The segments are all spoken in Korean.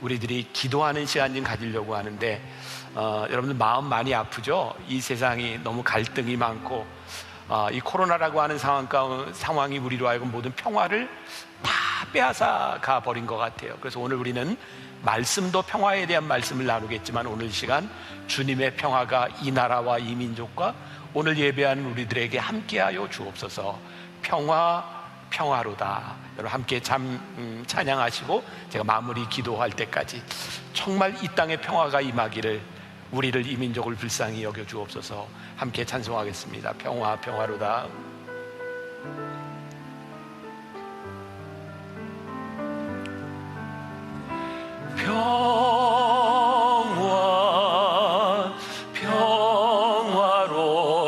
우리들이 기도하는 시간 좀 가지려고 하는데 여러분들 마음 많이 아프죠? 이 세상이 너무 갈등이 많고 이 코로나라고 하는 상황이 우리로 하여금 모든 평화를 다 빼앗아 가버린 것 같아요. 그래서 오늘 우리는 말씀도 평화에 대한 말씀을 나누겠지만 오늘 시간 주님의 평화가 이 나라와 이 민족과 오늘 예배하는 우리들에게 함께하여 주옵소서. 평화로다. 여러분 함께 찬양하시고 제가 마무리 기도할 때까지 정말 이 땅에 평화가 임하기를, 우리를 이 민족을 불쌍히 여겨 주옵소서. 함께 찬송하겠습니다. 평화로다.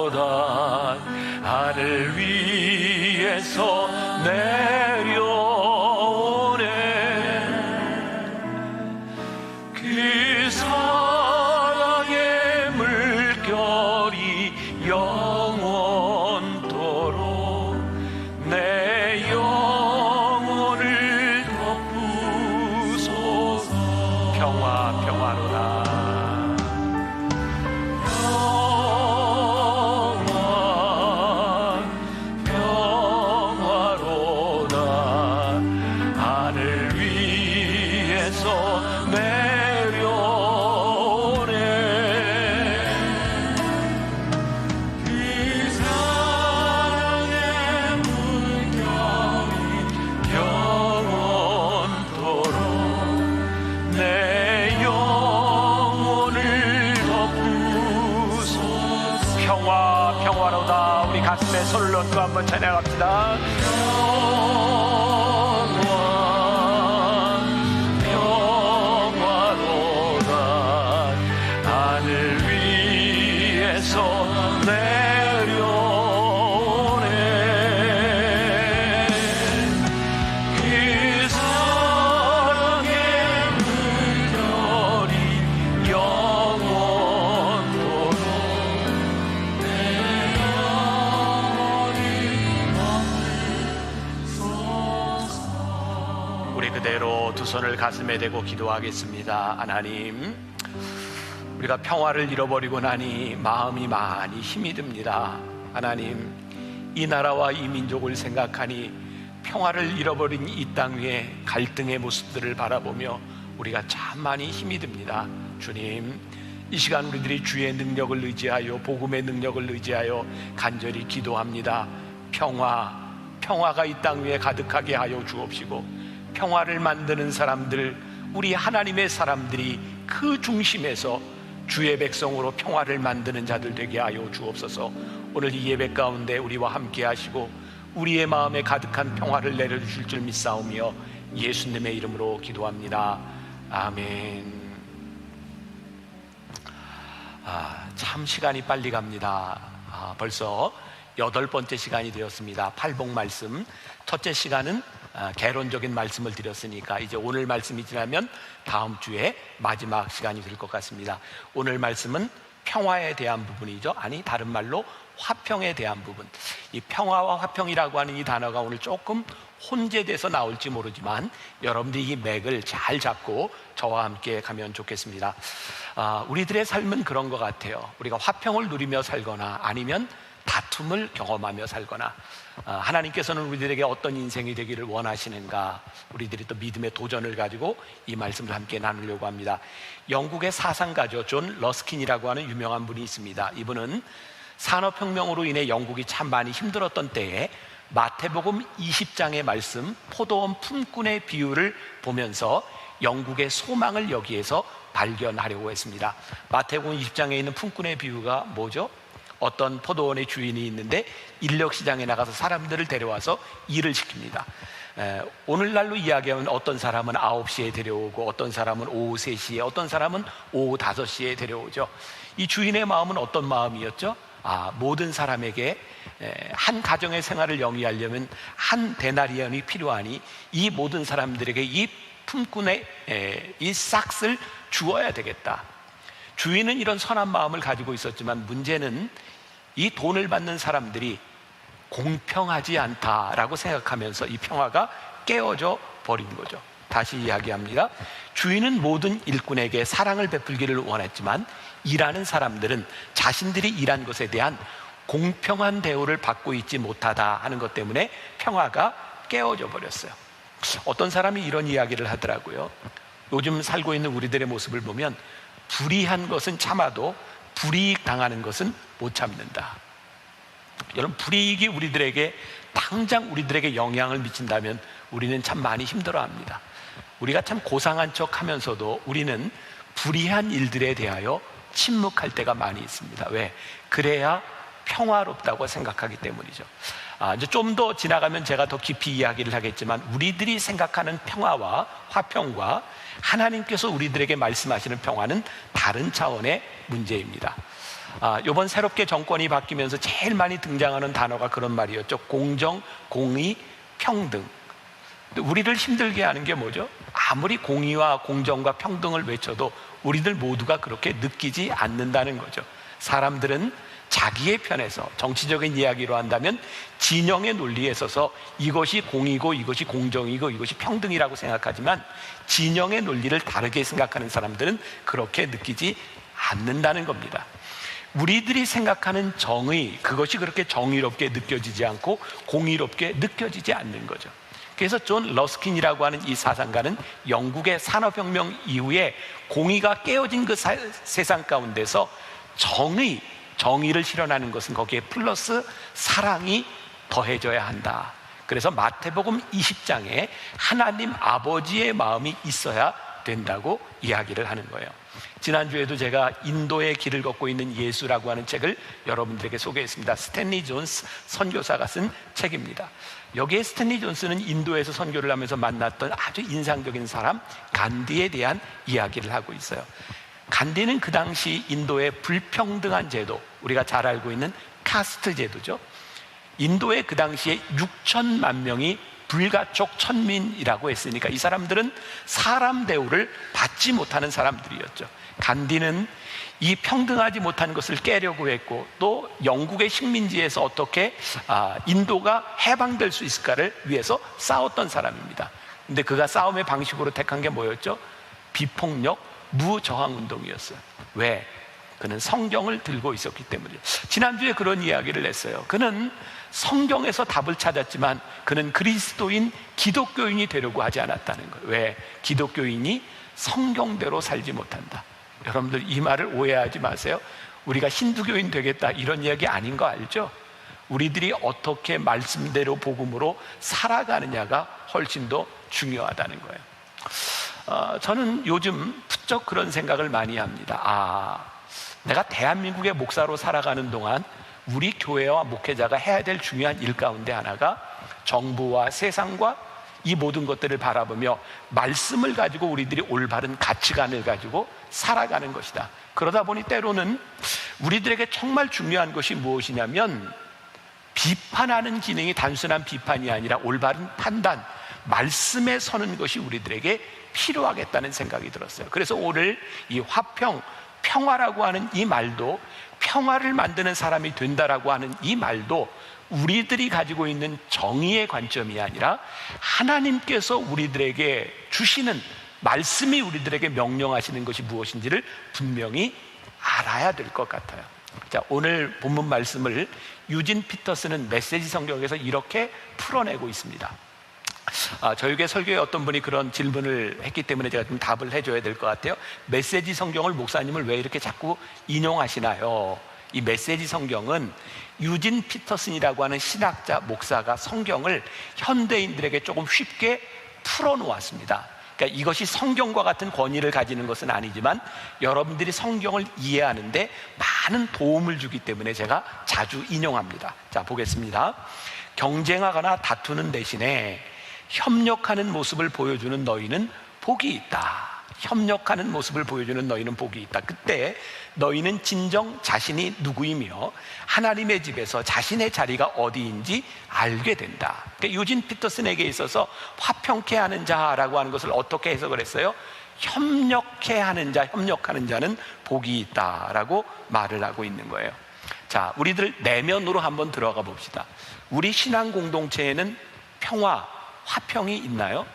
평화로다. 하늘 위에서 내려오네. 그 사랑의 물결이 영원토록 내 영혼을 덮으소서. 평화로다. 평화로다. 우리 가슴에 손을 얹고 한번 찬양합시다. 평화로다. 하늘 위에서 내려오네. 그 사랑의 물결이 영원토록 우리 그대로 두 손을 가슴에 대고 기도하겠습니다. 하나님, 우리가 평화를 잃어버리고 나니 마음이 많이 힘이 듭니다. 하나님, 이 나라와 이 민족을 생각하니 평화를 잃어버린 이 땅 위에 갈등의 모습들을 바라보며 우리가 참 많이 힘이 듭니다. 주님, 이 시간 우리들이 주의 능력을 의지하여, 복음의 능력을 의지하여 간절히 기도합니다. 평화가 이 땅 위에 가득하게 하여 주옵시고, 평화를 만드는 사람들, 우리 하나님의 사람들이 그 중심에서 주의 백성으로 평화를 만드는 자들 되게 하여 주옵소서. 오늘 이 예배 가운데 우리와 함께 하시고 우리의 마음에 가득한 평화를 내려주실 줄 믿사오며 예수님의 이름으로 기도합니다. 아멘. 참 시간이 빨리 갑니다. 벌써 8번째 시간이 되었습니다. 팔복 말씀. 첫째 시간은 개론적인 말씀을 드렸으니까 이제 오늘 말씀이 지나면 다음 주에 마지막 시간이 될 것 같습니다. 오늘 말씀은 평화에 대한 부분이죠. 아니, 다른 말로 화평에 대한 부분. 이 평화와 화평이라고 하는 이 단어가 오늘 조금 혼재돼서 나올지 모르지만 여러분들이 이 맥을 잘 잡고 저와 함께 가면 좋겠습니다. 우리들의 삶은 그런 것 같아요. 우리가 화평을 누리며 살거나 아니면 다툼을 경험하며 살거나, 하나님께서는 우리들에게 어떤 인생이 되기를 원하시는가, 우리들이 또 믿음의 도전을 가지고 이 말씀을 함께 나누려고 합니다. 영국의 사상가죠. 존 러스킨이라고 하는 유명한 분이 있습니다. 이분은 산업혁명으로 인해 영국이 참 많이 힘들었던 때에 마태복음 20장의 말씀, 포도원 품꾼의 비유를 보면서 영국의 소망을 여기에서 발견하려고 했습니다. 마태복음 20장에 있는 품꾼의 비유가 뭐죠? 어떤 포도원의 주인이 있는데 인력시장에 나가서 사람들을 데려와서 일을 시킵니다. 오늘날로 이야기하면 어떤 사람은 9시에 데려오고 어떤 사람은 오후 3시에, 어떤 사람은 오후 5시에 데려오죠. 이 주인의 마음은 어떤 마음이었죠? 모든 사람에게 한 가정의 생활을 영위하려면 한 데나리온이 필요하니 이 모든 사람들에게 이 품꾼의 이 싹을 주어야 되겠다. 주인은 이런 선한 마음을 가지고 있었지만 문제는 이 돈을 받는 사람들이 공평하지 않다라고 생각하면서 이 평화가 깨어져 버린 거죠. 다시 이야기합니다. 주인은 모든 일꾼에게 사랑을 베풀기를 원했지만 일하는 사람들은 자신들이 일한 것에 대한 공평한 대우를 받고 있지 못하다 하는 것 때문에 평화가 깨어져 버렸어요. 어떤 사람이 이런 이야기를 하더라고요. 요즘 살고 있는 우리들의 모습을 보면 불이한 것은 참아도 불이익 당하는 것은 못 참는다. 여러분, 불이익이 당장 우리들에게 영향을 미친다면 우리는 참 많이 힘들어합니다. 우리가 참 고상한 척 하면서도 우리는 불이한 일들에 대하여 침묵할 때가 많이 있습니다. 왜? 그래야 평화롭다고 생각하기 때문이죠. 이제 좀 더 지나가면 제가 더 깊이 이야기를 하겠지만, 우리들이 생각하는 평화와 화평과 하나님께서 우리들에게 말씀하시는 평화는 다른 차원의 문제입니다. 이번 새롭게 정권이 바뀌면서 제일 많이 등장하는 단어가 그런 말이었죠. 공정, 공의, 평등. 우리를 힘들게 하는 게 뭐죠? 아무리 공의와 공정과 평등을 외쳐도 우리들 모두가 그렇게 느끼지 않는다는 거죠. 사람들은 자기의 편에서, 정치적인 이야기로 한다면 진영의 논리에 있어서 이것이 공이고 이것이 공정이고 이것이 평등이라고 생각하지만, 진영의 논리를 다르게 생각하는 사람들은 그렇게 느끼지 않는다는 겁니다. 우리들이 생각하는 정의, 그것이 그렇게 정의롭게 느껴지지 않고 공의롭게 느껴지지 않는 거죠. 그래서 존 러스킨이라고 하는 이 사상가는 영국의 산업혁명 이후에 공의가 깨어진 그 세상 가운데서 정의를 실현하는 것은 거기에 플러스 사랑이 더해져야 한다. 그래서 마태복음 20장에 하나님 아버지의 마음이 있어야 된다고 이야기를 하는 거예요. 지난주에도 제가 인도의 길을 걷고 있는 예수라고 하는 책을 여러분들에게 소개했습니다. 스탠리 존스 선교사가 쓴 책입니다. 여기에 스탠리 존스는 인도에서 선교를 하면서 만났던 아주 인상적인 사람 간디에 대한 이야기를 하고 있어요. 간디는 그 당시 인도의 불평등한 제도, 우리가 잘 알고 있는 카스트 제도죠. 인도의 그 당시에 6천만 명이 불가촉 천민이라고 했으니까 이 사람들은 사람 대우를 받지 못하는 사람들이었죠. 간디는 이 평등하지 못한 것을 깨려고 했고, 또 영국의 식민지에서 어떻게 인도가 해방될 수 있을까를 위해서 싸웠던 사람입니다. 근데 그가 싸움의 방식으로 택한 게 뭐였죠? 비폭력, 무저항 운동이었어요. 왜? 그는 성경을 들고 있었기 때문이에요. 지난주에 그런 이야기를 했어요. 그는 성경에서 답을 찾았지만 그는 그리스도인 기독교인이 되려고 하지 않았다는 거예요. 왜? 기독교인이 성경대로 살지 못한다. 여러분들 이 말을 오해하지 마세요. 우리가 힌두교인 되겠다 이런 이야기 아닌 거 알죠? 우리들이 어떻게 말씀대로 복음으로 살아가느냐가 훨씬 더 중요하다는 거예요. 저는 요즘 부쩍 그런 생각을 많이 합니다. 내가 대한민국의 목사로 살아가는 동안 우리 교회와 목회자가 해야 될 중요한 일 가운데 하나가 정부와 세상과 이 모든 것들을 바라보며 말씀을 가지고 우리들이 올바른 가치관을 가지고 살아가는 것이다. 그러다 보니 때로는 우리들에게 정말 중요한 것이 무엇이냐면, 비판하는 기능이 단순한 비판이 아니라 올바른 판단, 말씀에 서는 것이 우리들에게 필요하겠다는 생각이 들었어요. 그래서 오늘 이 화평, 평화라고 하는 이 말도, 평화를 만드는 사람이 된다라고 하는 이 말도 우리들이 가지고 있는 정의의 관점이 아니라 하나님께서 우리들에게 주시는 말씀이 우리들에게 명령하시는 것이 무엇인지를 분명히 알아야 될 것 같아요. 자, 오늘 본문 말씀을 유진 피터스는 메시지 성경에서 이렇게 풀어내고 있습니다. 저에게 설교에 어떤 분이 그런 질문을 했기 때문에 제가 좀 답을 해줘야 될 것 같아요. 메시지 성경을 목사님을 왜 이렇게 자꾸 인용하시나요? 이 메시지 성경은 유진 피터슨이라고 하는 신학자 목사가 성경을 현대인들에게 조금 쉽게 풀어놓았습니다. 그러니까 이것이 성경과 같은 권위를 가지는 것은 아니지만 여러분들이 성경을 이해하는데 많은 도움을 주기 때문에 제가 자주 인용합니다. 자, 보겠습니다. 경쟁하거나 다투는 대신에 협력하는 모습을 보여주는 너희는 복이 있다. 협력하는 모습을 보여주는 너희는 복이 있다. 그때 너희는 진정 자신이 누구이며 하나님의 집에서 자신의 자리가 어디인지 알게 된다. 그러니까 유진 피터슨에게 있어서 화평케 하는 자라고 하는 것을 어떻게 해석을 했어요? 협력케 하는 자, 협력하는 자는 복이 있다라고 말을 하고 있는 거예요. 자, 우리들 내면으로 한번 들어가 봅시다. 우리 신앙 공동체에는 평화, 화평이 있나요?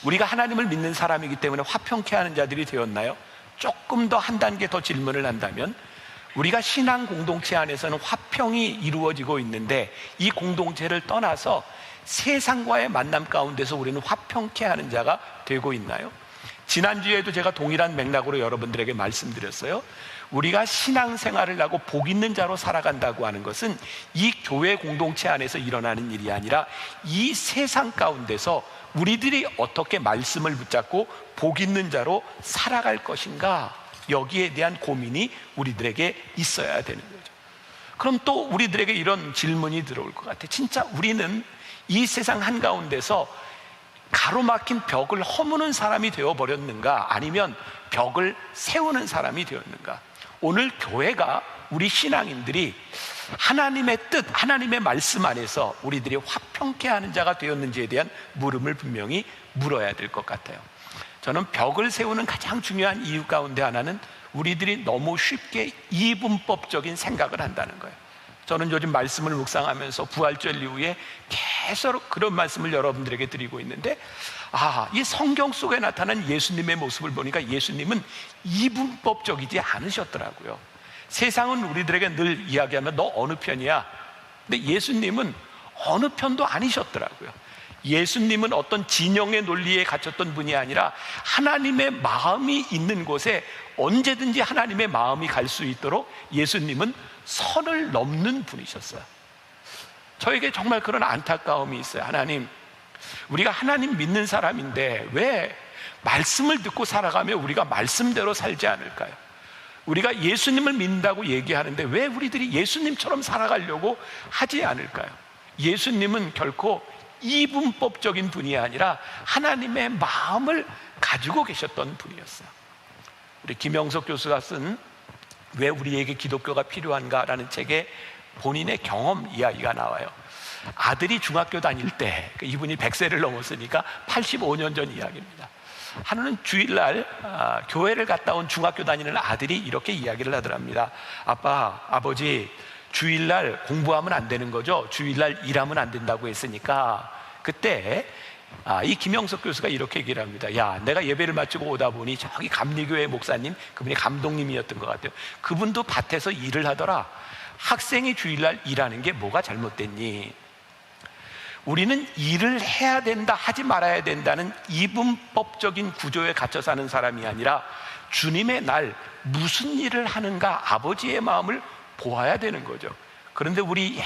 우리가 하나님을 믿는 사람이기 때문에 화평케 하는 자들이 되었나요? 조금 더 한 단계 더 질문을 한다면, 우리가 신앙 공동체 안에서는 화평이 이루어지고 있는데 이 공동체를 떠나서 세상과의 만남 가운데서 우리는 화평케 하는 자가 되고 있나요? 지난주에도 제가 동일한 맥락으로 여러분들에게 말씀드렸어요. 우리가 신앙생활을 하고 복 있는 자로 살아간다고 하는 것은 이 교회 공동체 안에서 일어나는 일이 아니라 이 세상 가운데서 우리들이 어떻게 말씀을 붙잡고 복 있는 자로 살아갈 것인가, 여기에 대한 고민이 우리들에게 있어야 되는 거죠. 그럼 또 우리들에게 이런 질문이 들어올 것 같아요. 진짜 우리는 이 세상 한가운데서 가로막힌 벽을 허무는 사람이 되어버렸는가, 아니면 벽을 세우는 사람이 되었는가? 오늘 교회가, 우리 신앙인들이 하나님의 뜻, 하나님의 말씀 안에서 우리들이 화평케 하는 자가 되었는지에 대한 물음을 분명히 물어야 될 것 같아요. 저는 벽을 세우는 가장 중요한 이유 가운데 하나는 우리들이 너무 쉽게 이분법적인 생각을 한다는 거예요. 저는 요즘 말씀을 묵상하면서 부활절 이후에 계속 그런 말씀을 여러분들에게 드리고 있는데, 이 성경 속에 나타난 예수님의 모습을 보니까 예수님은 이분법적이지 않으셨더라고요. 세상은 우리들에게 늘 이야기하면 너 어느 편이야? 근데 예수님은 어느 편도 아니셨더라고요. 예수님은 어떤 진영의 논리에 갇혔던 분이 아니라 하나님의 마음이 있는 곳에 언제든지 하나님의 마음이 갈 수 있도록 예수님은 선을 넘는 분이셨어요. 저에게 정말 그런 안타까움이 있어요. 하나님, 우리가 하나님 믿는 사람인데 왜 말씀을 듣고 살아가며 우리가 말씀대로 살지 않을까요? 우리가 예수님을 믿는다고 얘기하는데 왜 우리들이 예수님처럼 살아가려고 하지 않을까요? 예수님은 결코 이분법적인 분이 아니라 하나님의 마음을 가지고 계셨던 분이었어요. 우리 김영석 교수가 쓴 왜 우리에게 기독교가 필요한가라는 책에 본인의 경험 이야기가 나와요. 아들이 중학교 다닐 때, 이분이 100세를 넘었으니까 85년 전 이야기입니다. 하루는 주일날 교회를 갔다 온 중학교 다니는 아들이 이렇게 이야기를 하더랍니다. 아빠, 아버지, 주일날 공부하면 안 되는 거죠? 주일날 일하면 안 된다고 했으니까. 그때 이 김영석 교수가 이렇게 얘기를 합니다. 야, 내가 예배를 마치고 오다 보니 저기 감리교회 목사님, 그분이 감독님이었던 것 같아요. 그분도 밭에서 일을 하더라. 학생이 주일날 일하는 게 뭐가 잘못됐니? 우리는 일을 해야 된다, 하지 말아야 된다는 이분법적인 구조에 갇혀 사는 사람이 아니라 주님의 날 무슨 일을 하는가, 아버지의 마음을 보아야 되는 거죠. 그런데 우리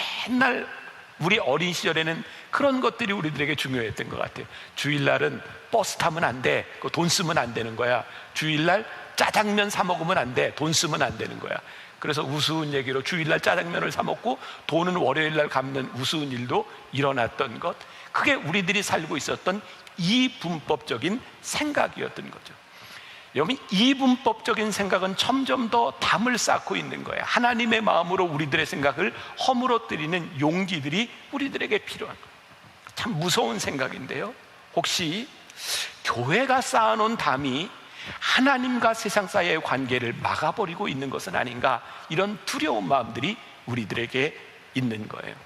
어린 시절에는 그런 것들이 우리들에게 중요했던 것 같아요. 주일날은 버스 타면 안 돼, 돈 쓰면 안 되는 거야. 주일날 짜장면 사 먹으면 안 돼, 돈 쓰면 안 되는 거야. 그래서 우스운 얘기로 주일날 짜장면을 사 먹고 돈은 월요일날 갚는 우스운 일도 일어났던 것, 그게 우리들이 살고 있었던 이분법적인 생각이었던 거죠. 여러분, 이분법적인 생각은 점점 더 담을 쌓고 있는 거예요. 하나님의 마음으로 우리들의 생각을 허물어뜨리는 용기들이 우리들에게 필요한 거예요. 참 무서운 생각인데요, 혹시 교회가 쌓아놓은 담이 하나님과 세상 사이의 관계를 막아버리고 있는 것은 아닌가, 이런 두려운 마음들이 우리들에게 있는 거예요.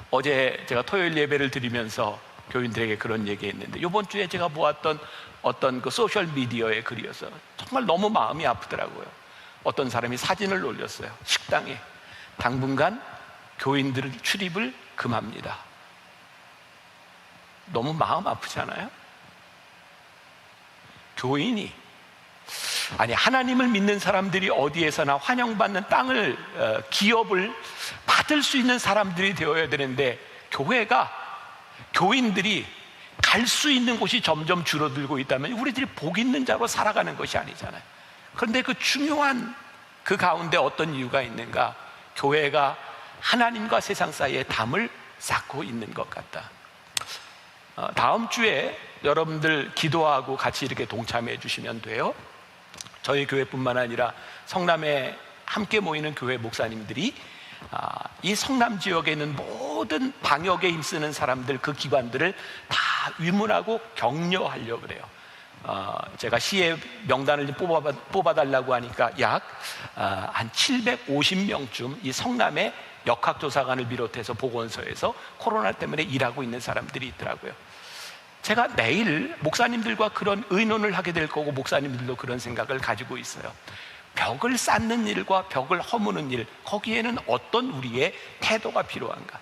어제 제가 토요일 예배를 드리면서 교인들에게 그런 얘기했는데, 이번 주에 제가 보았던 어떤 그 소셜 미디어의 글이어서 정말 너무 마음이 아프더라고요. 어떤 사람이 사진을 올렸어요. 식당에 당분간 교인들 출입을 금합니다. 너무 마음 아프잖아요. 교인이, 아니 하나님을 믿는 사람들이 어디에서나 환영받는 땅을, 기업을 받을 수 있는 사람들이 되어야 되는데, 교인들이 갈 수 있는 곳이 점점 줄어들고 있다면 우리들이 복 있는 자로 살아가는 것이 아니잖아요. 그런데 그 중요한 그 가운데 어떤 이유가 있는가? 교회가 하나님과 세상 사이에 담을 쌓고 있는 것 같다. 다음 주에 여러분들 기도하고 같이 이렇게 동참해 주시면 돼요. 저희 교회뿐만 아니라 성남에 함께 모이는 교회 목사님들이 이 성남 지역에 있는 모든 방역에 힘쓰는 사람들, 그 기관들을 다 위문하고 격려하려고 그래요. 제가 시의 명단을 뽑아달라고 하니까 약 한 750명쯤 이 성남의 역학조사관을 비롯해서 보건소에서 코로나 때문에 일하고 있는 사람들이 있더라고요. 제가 내일 목사님들과 그런 의논을 하게 될 거고, 목사님들도 그런 생각을 가지고 있어요. 벽을 쌓는 일과 벽을 허무는 일, 거기에는 어떤 우리의 태도가 필요한가?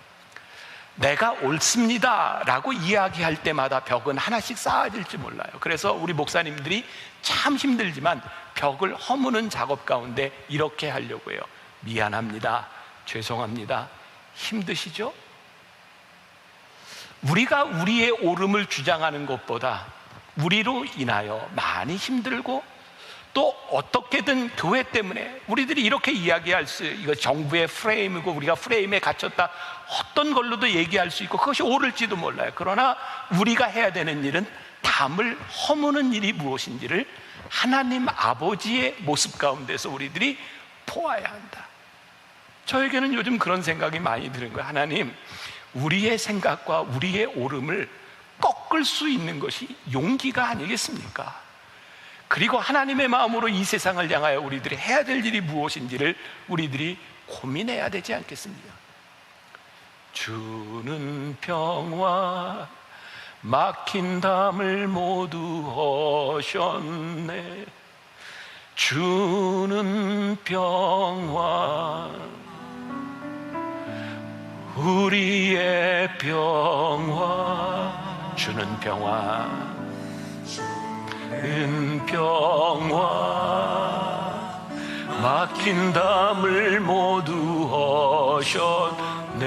내가 옳습니다 라고 이야기할 때마다 벽은 하나씩 쌓아질지 몰라요. 그래서 우리 목사님들이 참 힘들지만 벽을 허무는 작업 가운데 이렇게 하려고 해요. 미안합니다, 죄송합니다. 힘드시죠? 우리가 우리의 옳음을 주장하는 것보다 우리로 인하여 많이 힘들고, 또 어떻게든 교회 때문에 우리들이 이렇게 이야기할 수, 이거 정부의 프레임이고 우리가 프레임에 갇혔다, 어떤 걸로도 얘기할 수 있고 그것이 옳을지도 몰라요. 그러나 우리가 해야 되는 일은 담을 허무는 일이 무엇인지를 하나님 아버지의 모습 가운데서 우리들이 보아야 한다. 저에게는 요즘 그런 생각이 많이 드는 거예요. 하나님, 우리의 생각과 우리의 옳음을 꺾을 수 있는 것이 용기가 아니겠습니까? 그리고 하나님의 마음으로 이 세상을 향하여 우리들이 해야 될 일이 무엇인지를 우리들이 고민해야 되지 않겠습니까? 주는 평화 막힌 담을 모두 허셨네. 주는 평화, 우리의 평화, 주는 평화, 주는 평화, 막힌 담을 모두 허셨네.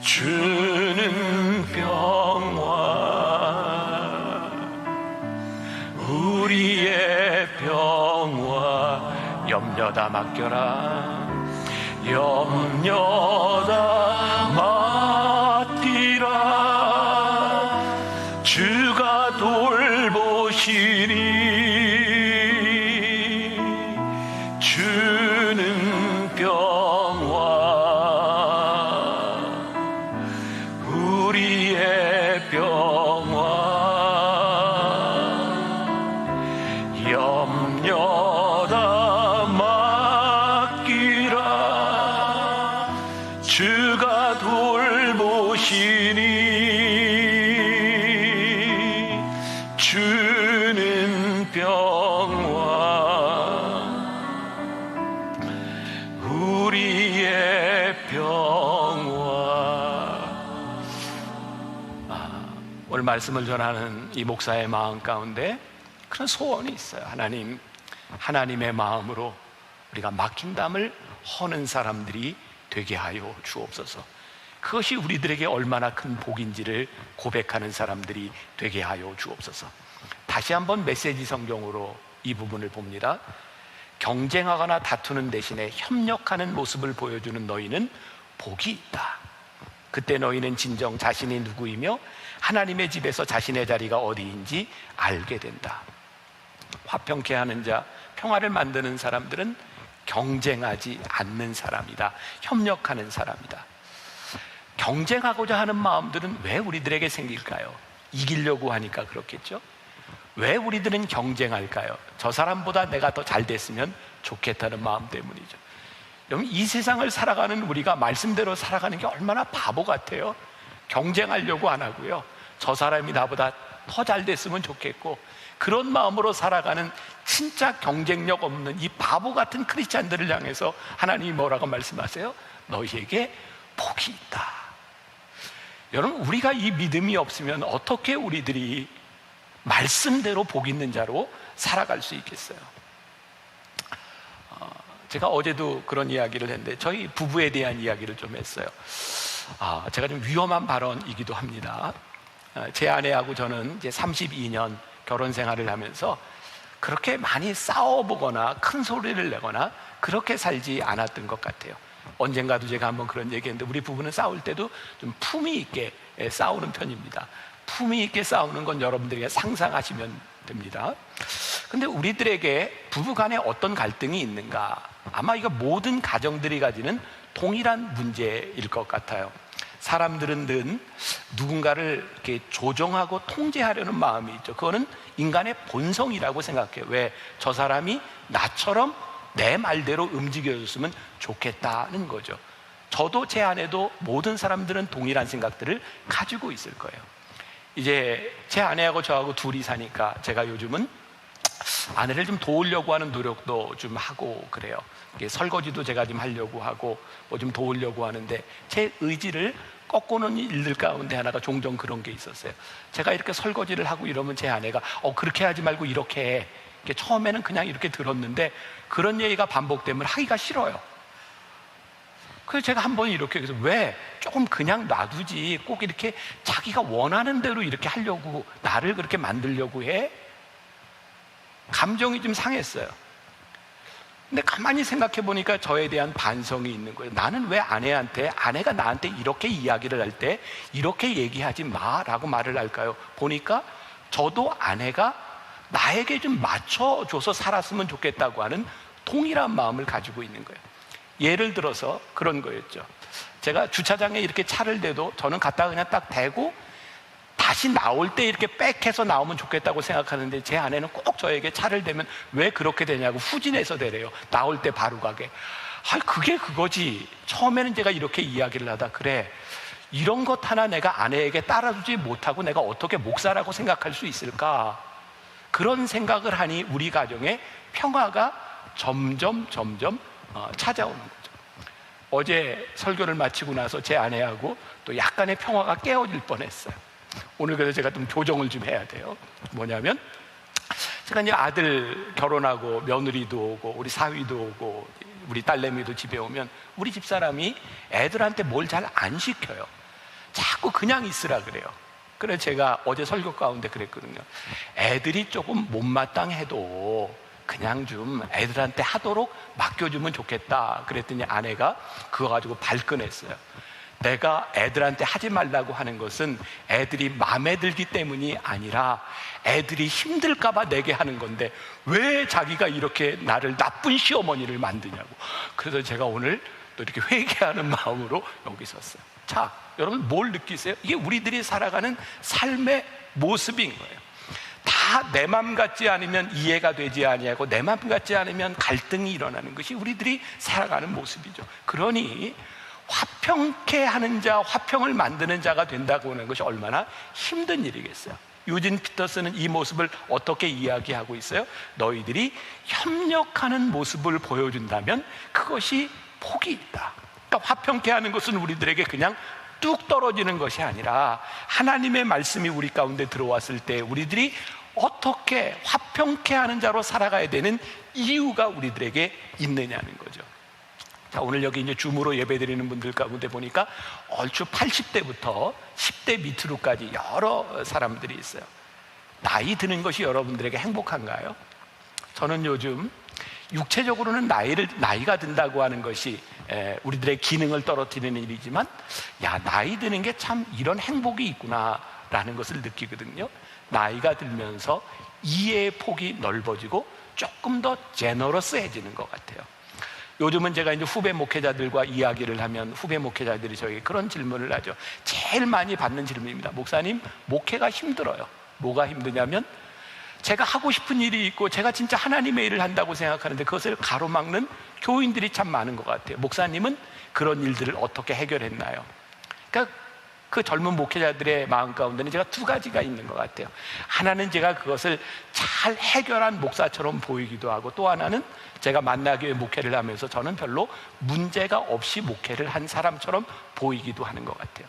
주는 평화, 우리의 평화, 염려다 맡겨라, 염려다 맡기라. 주가 돌보시리. 주는 평화, 우리의 평화, 염려다 맡기라. 주가 돌보시니. 주는 평화, 우리의 평화. 오늘 말씀을 전하는 이 목사의 마음 가운데 그런 소원이 있어요. 하나님, 하나님의 마음으로 우리가 막힌 담을 허는 사람들이 되게 하여 주옵소서. 그것이 우리들에게 얼마나 큰 복인지를 고백하는 사람들이 되게 하여 주옵소서. 다시 한번 메시지 성경으로 이 부분을 봅니다. 경쟁하거나 다투는 대신에 협력하는 모습을 보여주는 너희는 복이 있다. 그때 너희는 진정 자신이 누구이며 하나님의 집에서 자신의 자리가 어디인지 알게 된다. 화평케 하는 자, 평화를 만드는 사람들은 경쟁하지 않는 사람이다. 협력하는 사람이다. 경쟁하고자 하는 마음들은 왜 우리들에게 생길까요? 이기려고 하니까 그렇겠죠? 왜 우리들은 경쟁할까요? 저 사람보다 내가 더 잘 됐으면 좋겠다는 마음 때문이죠. 여러분, 이 세상을 살아가는 우리가 말씀대로 살아가는 게 얼마나 바보 같아요. 경쟁하려고 안 하고요, 저 사람이 나보다 더 잘 됐으면 좋겠고, 그런 마음으로 살아가는 진짜 경쟁력 없는 이 바보 같은 크리스찬들을 향해서 하나님이 뭐라고 말씀하세요? 너희에게 복이 있다. 여러분, 우리가 이 믿음이 없으면 어떻게 우리들이 말씀대로 복 있는 자로 살아갈 수 있겠어요? 제가 어제도 그런 이야기를 했는데 저희 부부에 대한 이야기를 좀 했어요. 제가 좀 위험한 발언이기도 합니다. 제 아내하고 저는 이제 32년 결혼 생활을 하면서 그렇게 많이 싸워보거나 큰 소리를 내거나 그렇게 살지 않았던 것 같아요. 언젠가도 제가 한번 그런 얘기했는데, 우리 부부는 싸울 때도 좀 품위 있게 싸우는 편입니다. 품위 있게 싸우는 건 여러분들이 상상하시면 됩니다. 근데 우리들에게 부부간에 어떤 갈등이 있는가? 아마 이거 모든 가정들이 가지는 동일한 문제일 것 같아요. 사람들은 늘 누군가를 이렇게 조종하고 통제하려는 마음이 있죠. 그거는 인간의 본성이라고 생각해요. 왜? 저 사람이 나처럼 내 말대로 움직여줬으면 좋겠다는 거죠. 저도 제 아내도 모든 사람들은 동일한 생각들을 가지고 있을 거예요. 이제 제 아내하고 저하고 둘이 사니까 제가 요즘은 아내를 좀 도우려고 하는 노력도 좀 하고 그래요. 설거지도 제가 좀 하려고 하고 뭐 좀 도우려고 하는데 제 의지를 꺾고는 일들 가운데 하나가 종종 그런 게 있었어요. 제가 이렇게 설거지를 하고 이러면 제 아내가 그렇게 하지 말고 이렇게 해. 처음에는 그냥 이렇게 들었는데 그런 얘기가 반복되면 하기가 싫어요. 그래서 제가 한번 이렇게 해서 왜 조금 그냥 놔두지 꼭 이렇게 자기가 원하는 대로 이렇게 하려고 나를 그렇게 만들려고 해? 감정이 좀 상했어요. 근데 가만히 생각해 보니까 저에 대한 반성이 있는 거예요. 나는 왜 아내가 나한테 이렇게 이야기를 할 때 이렇게 얘기하지 마라고 말을 할까요? 보니까 저도 아내가 나에게 좀 맞춰줘서 살았으면 좋겠다고 하는 동일한 마음을 가지고 있는 거예요. 예를 들어서 그런 거였죠. 제가 주차장에 이렇게 차를 대도 저는 갖다가 그냥 딱 대고 다시 나올 때 이렇게 백해서 나오면 좋겠다고 생각하는데 제 아내는 꼭 저에게 차를 대면 왜 그렇게 되냐고 후진해서 대래요. 나올 때 바로 가게. 그게 그거지. 처음에는 제가 이렇게 이야기를 하다 그래, 이런 것 하나 내가 아내에게 따라주지 못하고 내가 어떻게 목사라고 생각할 수 있을까? 그런 생각을 하니 우리 가정에 평화가 점점 찾아오는 거죠. 어제 설교를 마치고 나서 제 아내하고 또 약간의 평화가 깨어질 뻔했어요. 오늘 그래서 제가 좀 조정을 좀 해야 돼요. 뭐냐면 제가 이제 아들 결혼하고 며느리도 오고 우리 사위도 오고 우리 딸내미도 집에 오면 우리 집사람이 애들한테 뭘 잘 안 시켜요. 자꾸 그냥 있으라 그래요. 그래서 제가 어제 설교 가운데 그랬거든요. 애들이 조금 못마땅해도 그냥 좀 애들한테 하도록 맡겨주면 좋겠다 그랬더니 아내가 그거 가지고 발끈했어요. 내가 애들한테 하지 말라고 하는 것은 애들이 마음에 들기 때문이 아니라 애들이 힘들까 봐 내게 하는 건데 왜 자기가 이렇게 나를 나쁜 시어머니를 만드냐고. 그래서 제가 오늘 또 이렇게 회개하는 마음으로 여기 섰어요. 자, 여러분 뭘 느끼세요? 이게 우리들이 살아가는 삶의 모습인 거예요. 다 내 맘 같지 않으면 이해가 되지 아니하고 내 맘 같지 않으면 갈등이 일어나는 것이 우리들이 살아가는 모습이죠. 그러니 화평케 하는 자, 화평을 만드는 자가 된다고 하는 것이 얼마나 힘든 일이겠어요. 유진 피터스는 이 모습을 어떻게 이야기하고 있어요? 너희들이 협력하는 모습을 보여준다면 그것이 복이 있다. 그러니까 화평케 하는 것은 우리들에게 그냥 뚝 떨어지는 것이 아니라 하나님의 말씀이 우리 가운데 들어왔을 때 우리들이 어떻게 화평케 하는 자로 살아가야 되는 이유가 우리들에게 있느냐는 거죠. 자, 오늘 여기 이제 줌으로 예배드리는 분들 가운데 보니까 얼추 80대부터 10대 밑으로까지 여러 사람들이 있어요. 나이 드는 것이 여러분들에게 행복한가요? 저는 요즘 육체적으로는 나이가 든다고 하는 것이 우리들의 기능을 떨어뜨리는 일이지만 나이 드는 게 참 이런 행복이 있구나라는 것을 느끼거든요. 나이가 들면서 이해의 폭이 넓어지고 조금 더 제너러스해지는 것 같아요. 요즘은 제가 이제 후배 목회자들과 이야기를 하면 후배 목회자들이 저에게 그런 질문을 하죠. 제일 많이 받는 질문입니다. 목사님, 목회가 힘들어요. 뭐가 힘드냐면 제가 하고 싶은 일이 있고 제가 진짜 하나님의 일을 한다고 생각하는데 그것을 가로막는 교인들이 참 많은 것 같아요. 목사님은 그런 일들을 어떻게 해결했나요? 그러니까 그 젊은 목회자들의 마음 가운데는 제가 두 가지가 있는 것 같아요. 하나는 제가 그것을 잘 해결한 목사처럼 보이기도 하고 또 하나는 제가 만나교회 목회를 하면서 저는 별로 문제가 없이 목회를 한 사람처럼 보이기도 하는 것 같아요.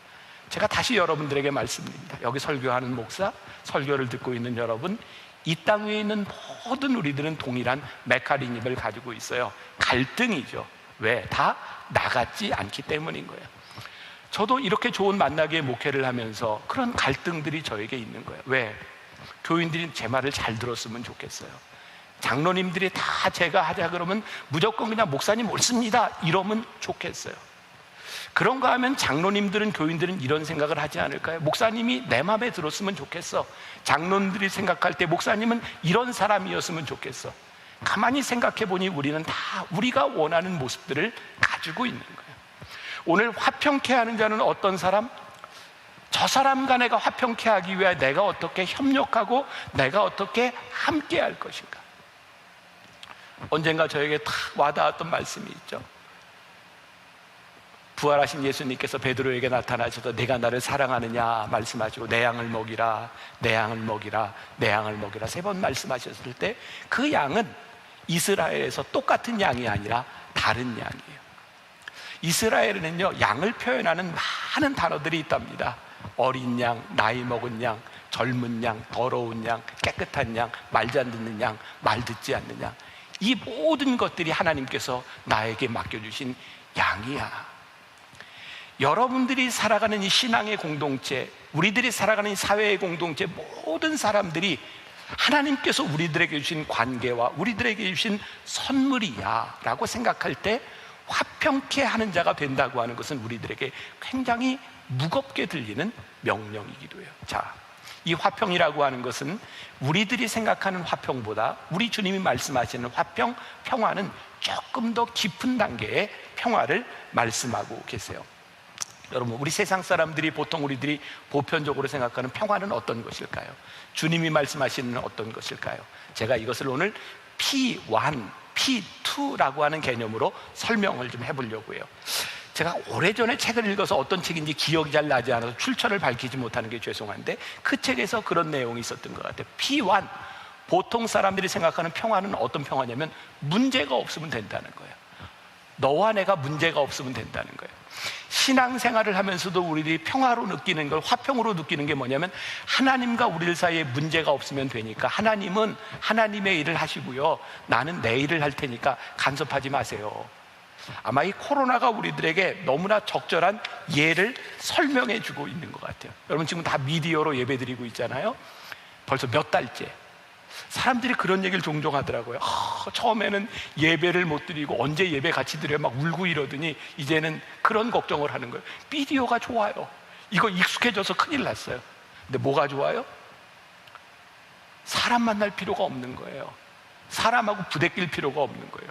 제가 다시 여러분들에게 말씀드립니다. 여기 설교하는 목사, 설교를 듣고 있는 여러분, 이 땅 위에 있는 모든 우리들은 동일한 메카니즘을 가지고 있어요. 갈등이죠. 왜? 다 나같지 않기 때문인 거예요. 저도 이렇게 좋은 만나기의 목회를 하면서 그런 갈등들이 저에게 있는 거예요. 왜? 교인들이 제 말을 잘 들었으면 좋겠어요. 장로님들이 다 제가 하자 그러면 무조건 그냥 목사님 옳습니다 이러면 좋겠어요. 그런가 하면 장로님들은, 교인들은 이런 생각을 하지 않을까요? 목사님이 내 마음에 들었으면 좋겠어. 장로님들이 생각할 때 목사님은 이런 사람이었으면 좋겠어. 가만히 생각해 보니 우리는 다 우리가 원하는 모습들을 가지고 있는 거예요. 오늘 화평케 하는 자는 어떤 사람? 저 사람과 내가 화평케 하기 위해 내가 어떻게 협력하고 내가 어떻게 함께 할 것인가? 언젠가 저에게 탁 와닿았던 말씀이 있죠. 부활하신 예수님께서 베드로에게 나타나셔서 내가 나를 사랑하느냐 말씀하시고 내 양을 먹이라, 내 양을 먹이라, 내 양을 먹이라 3번 말씀하셨을 때 그 양은 이스라엘에서 똑같은 양이 아니라 다른 양이에요. 이스라엘에는요, 양을 표현하는 많은 단어들이 있답니다. 어린 양, 나이 먹은 양, 젊은 양, 더러운 양, 깨끗한 양, 말 잘 듣는 양, 말 듣지 않는 양. 이 모든 것들이 하나님께서 나에게 맡겨주신 양이야. 여러분들이 살아가는 이 신앙의 공동체, 우리들이 살아가는 이 사회의 공동체, 모든 사람들이 하나님께서 우리들에게 주신 관계와 우리들에게 주신 선물이야 라고 생각할 때 화평케 하는 자가 된다고 하는 것은 우리들에게 굉장히 무겁게 들리는 명령이기도 해요. 자, 이 화평이라고 하는 것은 우리들이 생각하는 화평보다 우리 주님이 말씀하시는 화평, 평화는 조금 더 깊은 단계의 평화를 말씀하고 계세요. 여러분, 우리 세상 사람들이 보통 우리들이 보편적으로 생각하는 평화는 어떤 것일까요? 주님이 말씀하시는 어떤 것일까요? 제가 이것을 오늘 P1, P2라고 하는 개념으로 설명을 좀 해보려고 해요. 제가 오래전에 책을 읽어서 어떤 책인지 기억이 잘 나지 않아서 출처를 밝히지 못하는 게 죄송한데 그 책에서 그런 내용이 있었던 것 같아요. P1, 보통 사람들이 생각하는 평화는 어떤 평화냐면 문제가 없으면 된다는 거예요. 너와 내가 문제가 없으면 된다는 거예요. 신앙생활을 하면서도 우리들이 평화로 느끼는 걸, 화평으로 느끼는 게 뭐냐면 하나님과 우리들 사이에 문제가 없으면 되니까 하나님은 하나님의 일을 하시고요, 나는 내 일을 할 테니까 간섭하지 마세요. 아마 이 코로나가 우리들에게 너무나 적절한 예를 설명해 주고 있는 것 같아요. 여러분, 지금 다 미디어로 예배드리고 있잖아요. 벌써 몇 달째 사람들이 그런 얘기를 종종 하더라고요. 처음에는 예배를 못 드리고 언제 예배 같이 드려요 막 울고 이러더니 이제는 그런 걱정을 하는 거예요. 미디어가 좋아요. 이거 익숙해져서 큰일 났어요. 근데 뭐가 좋아요? 사람 만날 필요가 없는 거예요. 사람하고 부대낄 필요가 없는 거예요.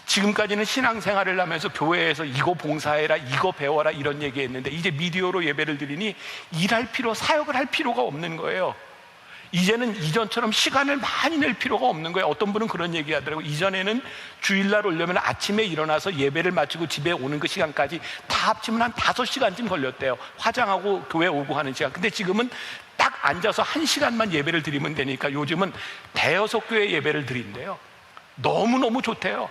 지금까지는 신앙생활을 하면서 교회에서 이거 봉사해라, 이거 배워라 이런 얘기했는데 이제 미디어로 예배를 드리니 일할 필요, 사역을 할 필요가 없는 거예요. 이제는 이전처럼 시간을 많이 낼 필요가 없는 거예요. 어떤 분은 그런 얘기 하더라고요. 이전에는 주일날 오려면 아침에 일어나서 예배를 마치고 집에 오는 그 시간까지 다 합치면 한 5시간쯤 걸렸대요. 화장하고 교회 오고 하는 시간. 근데 지금은 딱 앉아서 1시간만 예배를 드리면 되니까 요즘은 대여섯 교회 예배를 드린대요. 너무너무 좋대요.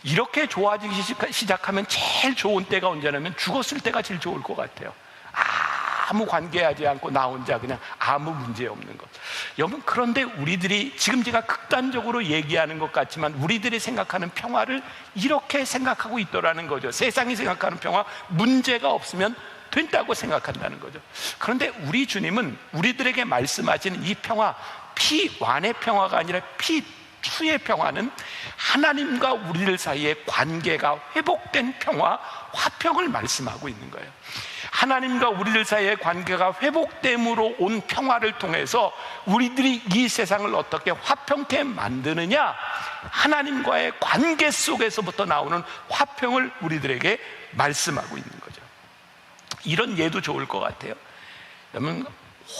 이렇게 좋아지기 시작하면 제일 좋은 때가 언제냐면 죽었을 때가 제일 좋을 것 같아요. 아무 관계하지 않고 나 혼자 그냥 아무 문제 없는 것. 여러분, 그런데 우리들이 지금 제가 극단적으로 얘기하는 것 같지만 우리들이 생각하는 평화를 이렇게 생각하고 있더라는 거죠. 세상이 생각하는 평화, 문제가 없으면 된다고 생각한다는 거죠. 그런데 우리 주님은 우리들에게 말씀하시는 이 평화, P1의 평화가 아니라 P2의 평화는 하나님과 우리들 사이의 관계가 회복된 평화, 화평을 말씀하고 있는 거예요. 하나님과 우리들 사이의 관계가 회복됨으로 온 평화를 통해서 우리들이 이 세상을 어떻게 화평케 만드느냐, 하나님과의 관계 속에서부터 나오는 화평을 우리들에게 말씀하고 있는 거죠. 이런 예도 좋을 것 같아요. 여러분,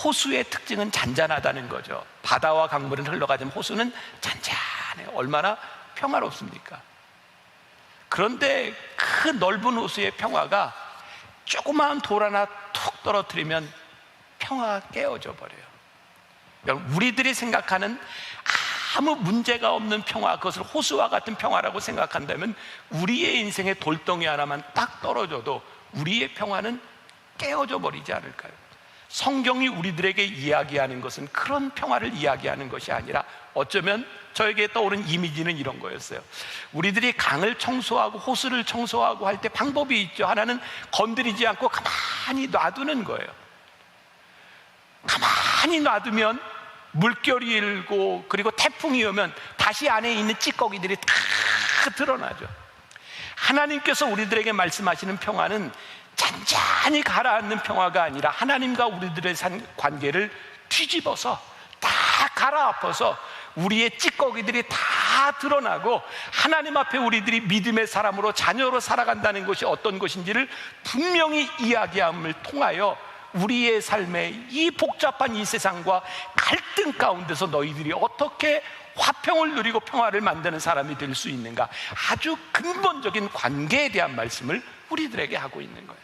호수의 특징은 잔잔하다는 거죠. 바다와 강물은 흘러가지만 호수는 잔잔해요. 얼마나 평화롭습니까? 그런데 그 넓은 호수의 평화가 조그마한 돌 하나 툭 떨어뜨리면 평화가 깨어져 버려요. 여러분, 우리들이 생각하는 아무 문제가 없는 평화, 그것을 호수와 같은 평화라고 생각한다면 우리의 인생에 돌덩이 하나만 딱 떨어져도 우리의 평화는 깨어져 버리지 않을까요? 성경이 우리들에게 이야기하는 것은 그런 평화를 이야기하는 것이 아니라 어쩌면 저에게 떠오른 이미지는 이런 거였어요. 우리들이 강을 청소하고 호수를 청소하고 할 때 방법이 있죠. 하나는 건드리지 않고 가만히 놔두는 거예요. 가만히 놔두면 물결이 일고 그리고 태풍이 오면 다시 안에 있는 찌꺼기들이 다 드러나죠. 하나님께서 우리들에게 말씀하시는 평화는 잔잔히 가라앉는 평화가 아니라 하나님과 우리들의 관계를 뒤집어서 다 갈아엎어서 우리의 찌꺼기들이 다 드러나고 하나님 앞에 우리들이 믿음의 사람으로 자녀로 살아간다는 것이 어떤 것인지를 분명히 이야기함을 통하여 우리의 삶에 이 복잡한 이 세상과 갈등 가운데서 너희들이 어떻게 화평을 누리고 평화를 만드는 사람이 될 수 있는가, 아주 근본적인 관계에 대한 말씀을 우리들에게 하고 있는 거예요.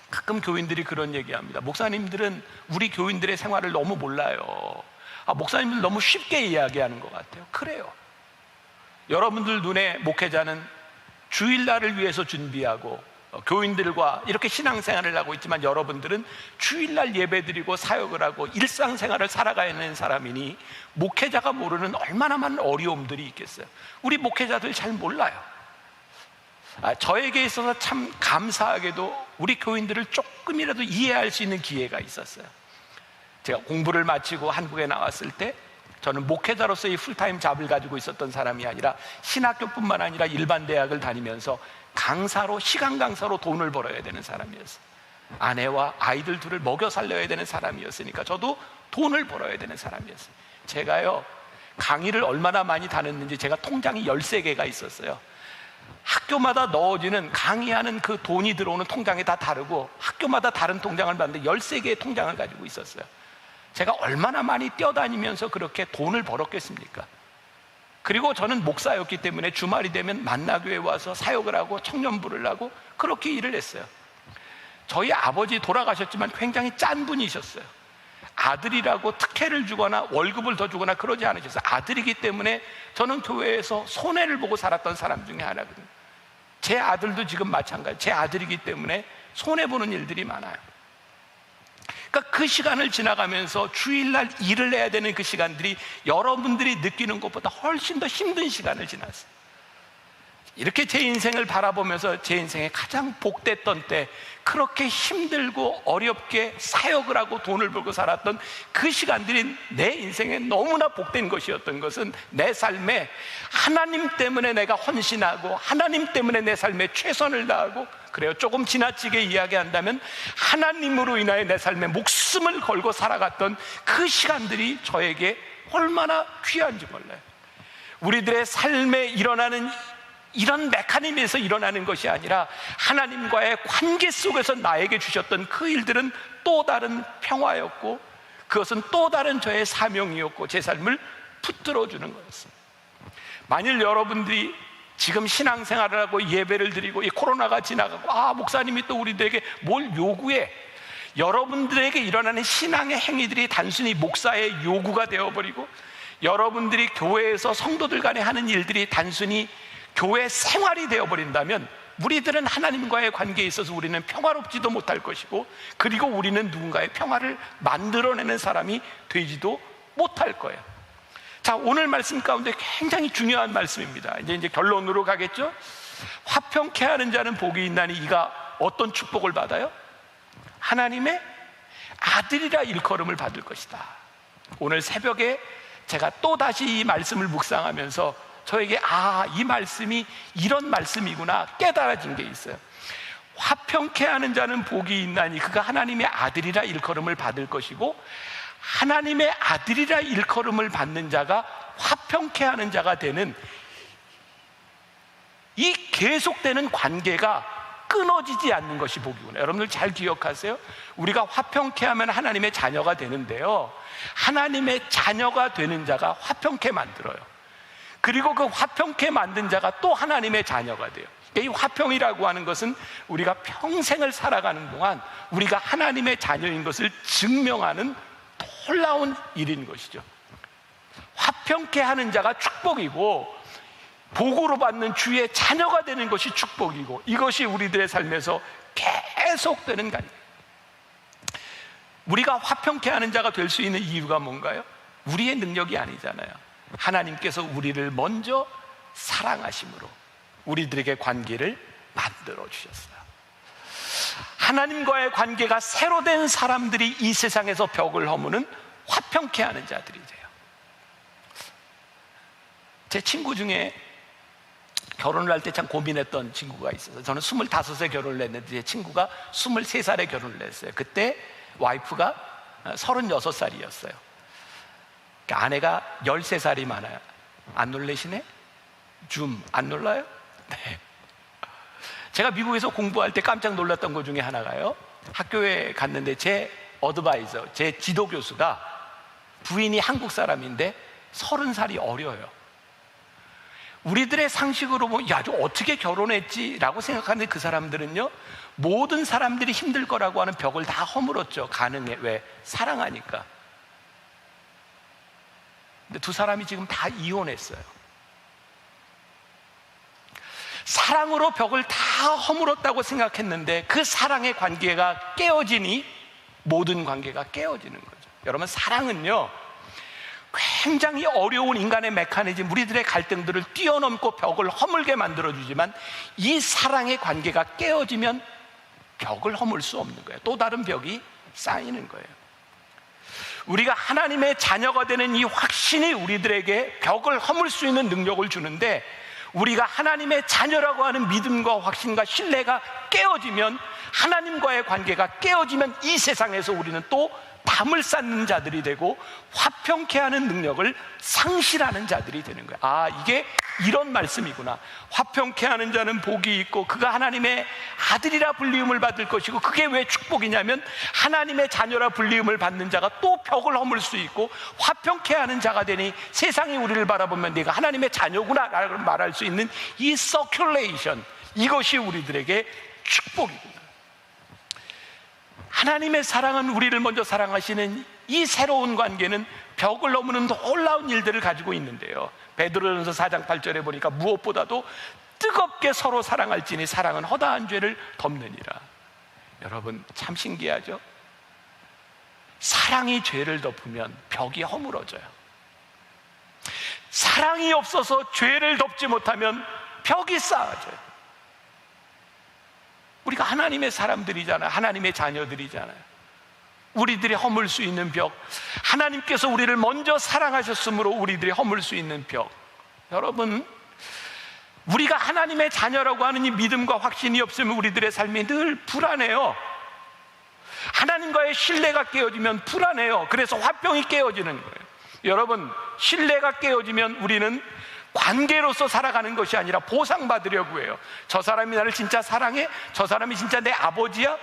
가끔 교인들이 그런 얘기합니다. 목사님들은 우리 교인들의 생활을 너무 몰라요. 목사님들 너무 쉽게 이야기하는 것 같아요. 그래요. 여러분들 눈에 목회자는 주일날을 위해서 준비하고 교인들과 이렇게 신앙생활을 하고 있지만, 여러분들은 주일날 예배드리고 사역을 하고 일상생활을 살아가야 하는 사람이니 목회자가 모르는 얼마나 많은 어려움들이 있겠어요. 우리 목회자들 잘 몰라요. 저에게 있어서 참 감사하게도 우리 교인들을 조금이라도 이해할 수 있는 기회가 있었어요. 제가 공부를 마치고 한국에 나왔을 때 저는 목회자로서의 풀타임 잡을 가지고 있었던 사람이 아니라 신학교뿐만 아니라 일반 대학을 다니면서 강사로, 시간 강사로 돈을 벌어야 되는 사람이었어요. 아내와 아이들 둘을 먹여 살려야 되는 사람이었으니까 저도 돈을 벌어야 되는 사람이었어요. 제가요, 강의를 얼마나 많이 다녔는지 제가 통장이 13개가 있었어요. 학교마다 넣어지는, 강의하는 그 돈이 들어오는 통장이 다 다르고 학교마다 다른 통장을 받는데 13개의 통장을 가지고 있었어요. 제가 얼마나 많이 뛰어다니면서 그렇게 돈을 벌었겠습니까? 그리고 저는 목사였기 때문에 주말이 되면 만나교회 와서 사역을 하고 청년부를 하고 그렇게 일을 했어요. 저희 아버지 돌아가셨지만 굉장히 짠 분이셨어요. 아들이라고 특혜를 주거나 월급을 더 주거나 그러지 않으셨어요. 아들이기 때문에 저는 교회에서 손해를 보고 살았던 사람 중에 하나거든요. 제 아들도 지금 마찬가지. 제 아들이기 때문에 손해보는 일들이 많아요. 그러니까 그 시간을 지나가면서 주일날 일을 해야 되는 그 시간들이 여러분들이 느끼는 것보다 훨씬 더 힘든 시간을 지났어요. 이렇게 제 인생을 바라보면서 제 인생에 가장 복됐던 때, 그렇게 힘들고 어렵게 사역을 하고 돈을 벌고 살았던 그 시간들이 내 인생에 너무나 복된 것이었던 것은, 내 삶에 하나님 때문에 내가 헌신하고 하나님 때문에 내 삶에 최선을 다하고, 그래요, 조금 지나치게 이야기한다면 하나님으로 인하여 내 삶에 목숨을 걸고 살아갔던 그 시간들이 저에게 얼마나 귀한지 몰라요. 우리들의 삶에 일어나는 이런 메커니즘에서 일어나는 것이 아니라 하나님과의 관계 속에서 나에게 주셨던 그 일들은 또 다른 평화였고, 그것은 또 다른 저의 사명이었고 제 삶을 붙들어주는 거였어요. 만일 여러분들이 지금 신앙생활을 하고 예배를 드리고 이 코로나가 지나가고 목사님이 또 우리들에게 뭘 요구해, 여러분들에게 일어나는 신앙의 행위들이 단순히 목사의 요구가 되어버리고, 여러분들이 교회에서 성도들 간에 하는 일들이 단순히 교회 생활이 되어버린다면, 우리들은 하나님과의 관계에 있어서 우리는 평화롭지도 못할 것이고, 그리고 우리는 누군가의 평화를 만들어내는 사람이 되지도 못할 거예요. 자, 오늘 말씀 가운데 굉장히 중요한 말씀입니다. 이제 결론으로 가겠죠? 화평케 하는 자는 복이 있나니 이가 어떤 축복을 받아요? 하나님의 아들이라 일컬음을 받을 것이다. 오늘 새벽에 제가 또다시 이 말씀을 묵상하면서 저에게 이 말씀이 이런 말씀이구나 깨달아진 게 있어요. 화평케 하는 자는 복이 있나니 그가 하나님의 아들이라 일컬음을 받을 것이고, 하나님의 아들이라 일컬음을 받는 자가 화평케 하는 자가 되는 이 계속되는 관계가 끊어지지 않는 것이 복이구나. 여러분들 잘 기억하세요. 우리가 화평케 하면 하나님의 자녀가 되는데요, 하나님의 자녀가 되는 자가 화평케 만들어요. 그리고 그 화평케 만든 자가 또 하나님의 자녀가 돼요. 이 화평이라고 하는 것은 우리가 평생을 살아가는 동안 우리가 하나님의 자녀인 것을 증명하는 놀라운 일인 것이죠. 화평케 하는 자가 축복이고, 복으로 받는 주의 자녀가 되는 것이 축복이고, 이것이 우리들의 삶에서 계속되는 거예요. 우리가 화평케 하는 자가 될 수 있는 이유가 뭔가요? 우리의 능력이 아니잖아요. 하나님께서 우리를 먼저 사랑하심으로 우리들에게 관계를 만들어 주셨어요. 하나님과의 관계가 새로 된 사람들이 이 세상에서 벽을 허무는 화평케 하는 자들이 돼요. 제 친구 중에 결혼을 할 때 참 고민했던 친구가 있어서, 저는 25세 결혼을 했는데 제 친구가 23살에 결혼을 했어요. 그때 와이프가 36살이었어요. 아내가 13살이 많아요. 안 놀라시네? 줌 안 놀라요? 네. 제가 미국에서 공부할 때 깜짝 놀랐던 것 중에 하나가요, 학교에 갔는데 제 어드바이저, 제 지도 교수가 부인이 한국 사람인데 30살이 어려요. 우리들의 상식으로 보면 야, 저 어떻게 결혼했지라고 생각하는데 그 사람들은요, 모든 사람들이 힘들 거라고 하는 벽을 다 허물었죠. 가능해. 왜? 사랑하니까. 근데 두 사람이 지금 다 이혼했어요. 사랑으로 벽을 다 허물었다고 생각했는데 그 사랑의 관계가 깨어지니 모든 관계가 깨어지는 거죠. 여러분, 사랑은요, 굉장히 어려운 인간의 메커니즘, 우리들의 갈등들을 뛰어넘고 벽을 허물게 만들어주지만 이 사랑의 관계가 깨어지면 벽을 허물 수 없는 거예요. 또 다른 벽이 쌓이는 거예요. 우리가 하나님의 자녀가 되는 이 확신이 우리들에게 벽을 허물 수 있는 능력을 주는데, 우리가 하나님의 자녀라고 하는 믿음과 확신과 신뢰가 깨어지면, 하나님과의 관계가 깨어지면 이 세상에서 우리는 또 담을 쌓는 자들이 되고 화평케 하는 능력을 상실하는 자들이 되는 거예요. 아, 이게 이런 말씀이구나. 화평케 하는 자는 복이 있고 그가 하나님의 아들이라 불리움을 받을 것이고, 그게 왜 축복이냐면 하나님의 자녀라 불리움을 받는 자가 또 벽을 허물 수 있고 화평케 하는 자가 되니 세상이 우리를 바라보면 네가 하나님의 자녀구나 라고 말할 수 있는 이 서큘레이션, 이것이 우리들에게 축복이구나. 하나님의 사랑은 우리를 먼저 사랑하시는 이 새로운 관계는 벽을 넘는 놀라운 일들을 가지고 있는데요, 베드로전서 4장 8절에 보니까 무엇보다도 뜨겁게 서로 사랑할지니 사랑은 허다한 죄를 덮느니라. 여러분, 참 신기하죠? 사랑이 죄를 덮으면 벽이 허물어져요. 사랑이 없어서 죄를 덮지 못하면 벽이 쌓아져요. 우리가 하나님의 사람들이잖아요. 하나님의 자녀들이잖아요. 우리들이 허물 수 있는 벽, 하나님께서 우리를 먼저 사랑하셨으므로 우리들이 허물 수 있는 벽. 여러분, 우리가 하나님의 자녀라고 하는 이 믿음과 확신이 없으면 우리들의 삶이 늘 불안해요. 하나님과의 신뢰가 깨어지면 불안해요. 그래서 화평이 깨어지는 거예요. 여러분, 신뢰가 깨어지면 우리는 관계로서 살아가는 것이 아니라 보상받으려고 해요. 저 사람이 나를 진짜 사랑해? 저 사람이 진짜 내 아버지야?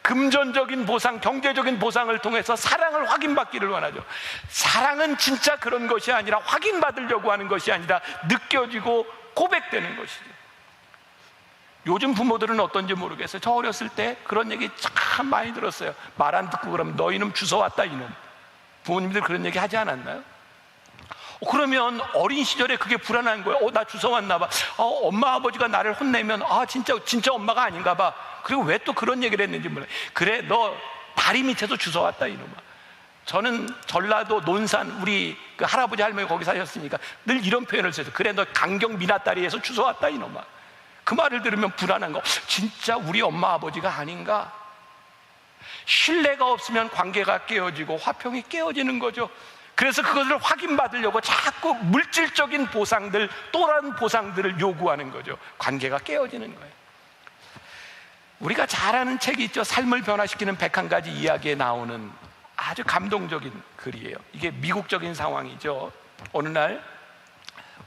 금전적인 보상, 경제적인 보상을 통해서 사랑을 확인받기를 원하죠. 사랑은 진짜 그런 것이 아니라, 확인받으려고 하는 것이 아니라 느껴지고 고백되는 것이죠. 요즘 부모들은 어떤지 모르겠어요. 저 어렸을 때 그런 얘기 참 많이 들었어요. 말 안 듣고 그러면 너 이놈 주워왔다 이놈. 부모님들 그런 얘기 하지 않았나요? 그러면 어린 시절에 그게 불안한 거예요. 나 주워왔나 봐. 엄마 아버지가 나를 혼내면 진짜 엄마가 아닌가 봐. 그리고 왜 또 그런 얘기를 했는지 몰라요. 그래, 너 다리 밑에서 주워왔다 이놈아. 저는 전라도 논산, 우리 그 할아버지 할머니 거기 사셨으니까 늘 이런 표현을 써요. 그래, 너 강경 미나다리에서 주워왔다 이놈아. 그 말을 들으면 불안한 거, 진짜 우리 엄마 아버지가 아닌가? 신뢰가 없으면 관계가 깨어지고 화평이 깨어지는 거죠. 그래서 그것을 확인받으려고 자꾸 물질적인 보상들, 또 다른 보상들을 요구하는 거죠. 관계가 깨어지는 거예요. 우리가 잘 아는 책이 있죠. 삶을 변화시키는 101가지 이야기에 나오는 아주 감동적인 글이에요. 이게 미국적인 상황이죠. 어느 날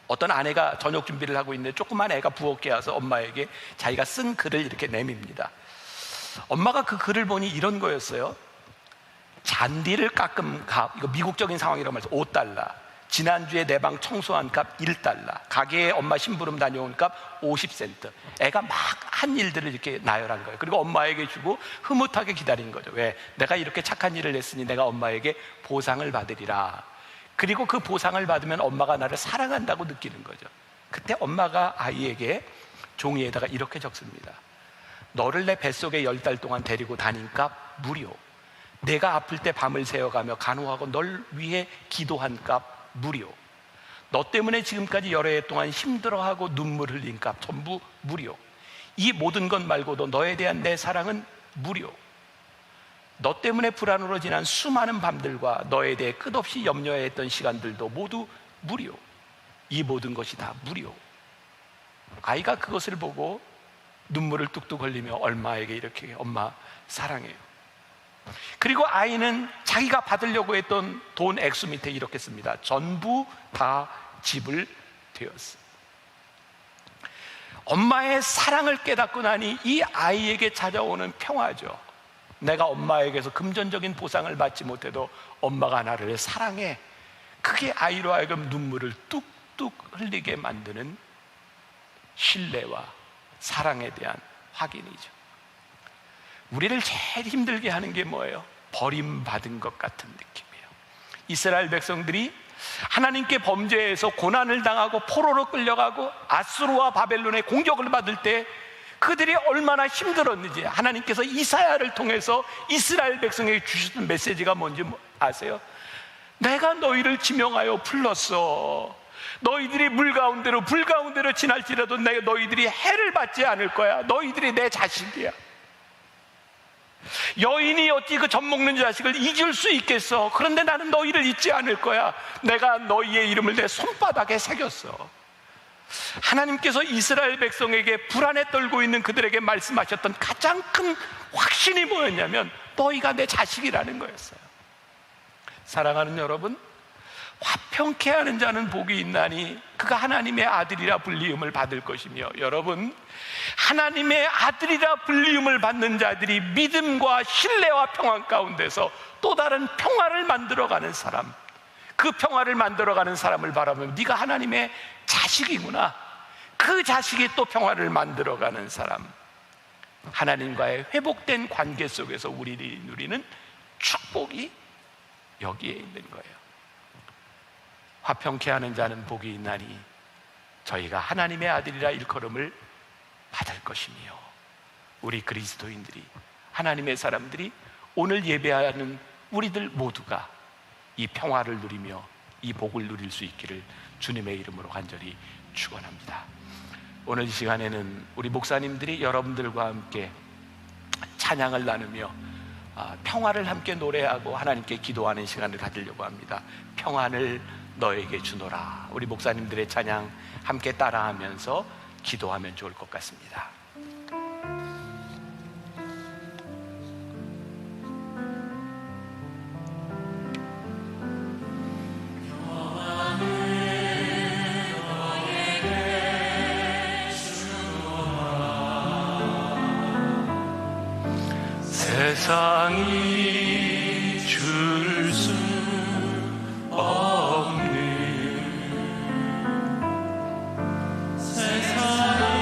어떤 아내가 저녁 준비를 하고 있는데 조그만 애가 부엌에 와서 엄마에게 자기가 쓴 글을 이렇게 내밉니다. 엄마가 그 글을 보니 이런 거였어요. 잔디를 깎은 값, 이거 미국적인 상황이라고 말해서 $5, 지난주에 내 방 청소한 값 $1, 가게에 엄마 심부름 다녀온 값 50센트. 애가 막 한 일들을 이렇게 나열한 거예요. 그리고 엄마에게 주고 흐뭇하게 기다린 거죠. 왜? 내가 이렇게 착한 일을 했으니 내가 엄마에게 보상을 받으리라. 그리고 그 보상을 받으면 엄마가 나를 사랑한다고 느끼는 거죠. 그때 엄마가 아이에게 종이에다가 이렇게 적습니다. 너를 내 뱃속에 10달 동안 데리고 다닌 값 무료. 내가 아플 때 밤을 새워가며 간호하고 널 위해 기도한 값 무료. 너 때문에 지금까지 여러 해 동안 힘들어하고 눈물 흘린 값 전부 무료. 이 모든 것 말고도 너에 대한 내 사랑은 무료. 너 때문에 불안으로 지난 수많은 밤들과 너에 대해 끝없이 염려했던 시간들도 모두 무료. 이 모든 것이 다 무료. 아이가 그것을 보고 눈물을 뚝뚝 흘리며 엄마에게 이렇게, 엄마 사랑해요. 그리고 아이는 자기가 받으려고 했던 돈 액수 밑에 이렇게 씁니다. 전부 다 지불 되었어. 엄마의 사랑을 깨닫고 나니 이 아이에게 찾아오는 평화죠. 내가 엄마에게서 금전적인 보상을 받지 못해도 엄마가 나를 사랑해. 그게 아이로 하여금 눈물을 뚝뚝 흘리게 만드는 신뢰와 사랑에 대한 확인이죠. 우리를 제일 힘들게 하는 게 뭐예요? 버림받은 것 같은 느낌이에요. 이스라엘 백성들이 하나님께 범죄해서 고난을 당하고 포로로 끌려가고 아수르와 바벨론의 공격을 받을 때 그들이 얼마나 힘들었는지 하나님께서 이사야를 통해서 이스라엘 백성에게 주셨던 메시지가 뭔지 아세요? 내가 너희를 지명하여 불렀어. 너희들이 물 가운데로 불 가운데로 지날지라도 너희들이 해를 받지 않을 거야. 너희들이 내 자식이야. 여인이 어찌 그 젖 먹는 자식을 잊을 수 있겠어. 그런데 나는 너희를 잊지 않을 거야. 내가 너희의 이름을 내 손바닥에 새겼어. 하나님께서 이스라엘 백성에게 불안에 떨고 있는 그들에게 말씀하셨던 가장 큰 확신이 뭐였냐면 너희가 내 자식이라는 거였어요. 사랑하는 여러분, 화평케 하는 자는 복이 있나니 그가 하나님의 아들이라 불리움을 받을 것이며, 여러분, 하나님의 아들이라 불리움을 받는 자들이 믿음과 신뢰와 평안 가운데서 또 다른 평화를 만들어가는 사람, 그 평화를 만들어가는 사람을 바라보면 네가 하나님의 자식이구나. 그 자식이 또 평화를 만들어가는 사람, 하나님과의 회복된 관계 속에서 우리들이 누리는 축복이 여기에 있는 거예요. 화평케 하는 자는 복이 있나니 저희가 하나님의 아들이라 일컬음을 받을 것이며, 우리 그리스도인들이, 하나님의 사람들이, 오늘 예배하는 우리들 모두가 이 평화를 누리며 이 복을 누릴 수 있기를 주님의 이름으로 간절히 축원합니다. 오늘 이 시간에는 우리 목사님들이 여러분들과 함께 찬양을 나누며 평화를 함께 노래하고 하나님께 기도하는 시간을 가지려고 합니다. 평안을 너에게 주노라. 우리 목사님들의 찬양 함께 따라하면서 기도하면 좋을 것 같습니다. 세상이 줄 수 없는, 세상이